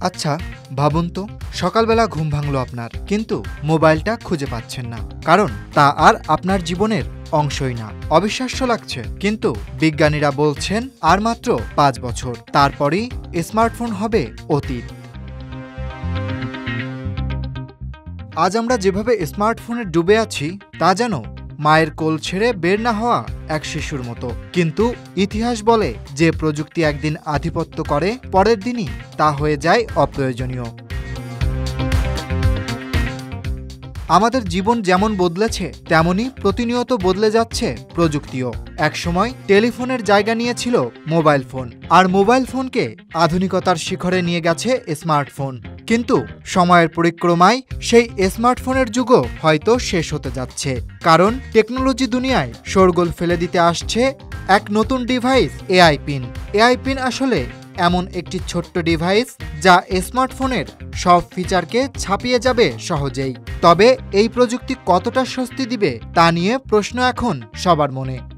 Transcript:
আচ্ছা, ভাবুন তো, সকালবেলা ঘুম ভাঙল আপনার, কিন্তু মোবাইলটা খুঁজে পাচ্ছেন না। কারণ তা আর আপনার জীবনের অংশই না। অবিশ্বাস্য লাগছে, কিন্তু বিজ্ঞানীরা বলছেন আর মাত্র ৫ বছর, তারপরই স্মার্টফোন হবে অতীত। আজ আমরা যেভাবে স্মার্টফোনে ডুবে আছি, তা যেন মায়ের কোল ছেড়ে বের না হওয়া এক শিশুর মতো। কিন্তু ইতিহাস বলে, যে প্রযুক্তি একদিন আধিপত্য করে, পরের দিনই তা হয়ে যায় অপ্রয়োজনীয়। আমাদের জীবন যেমন বদলেছে, তেমনি প্রতিনিয়ত বদলে যাচ্ছে প্রযুক্তিও। একসময় টেলিফোনের জায়গা নিয়েছিল মোবাইল ফোন, আর মোবাইল ফোনকে আধুনিকতার শিখরে নিয়ে গেছে স্মার্টফোন। কিন্তু সময়ের পরিক্রমায় সেই স্মার্টফোনের যুগও হয়তো শেষ হতে যাচ্ছে। কারণ টেকনোলজি দুনিয়ায় শোরগোল ফেলে দিতে আসছে এক নতুন device, AI pin. AI pin আসলে এমন একটি ছোট্ট ডিভাইস যা স্মার্টফোনের সব ফিচারকে ছাপিয়ে যাবে সহজেই। তবে এই প্রযুক্তি কতটা স্বস্তি দিবে, তা নিয়ে প্রশ্ন এখন সবার মনে।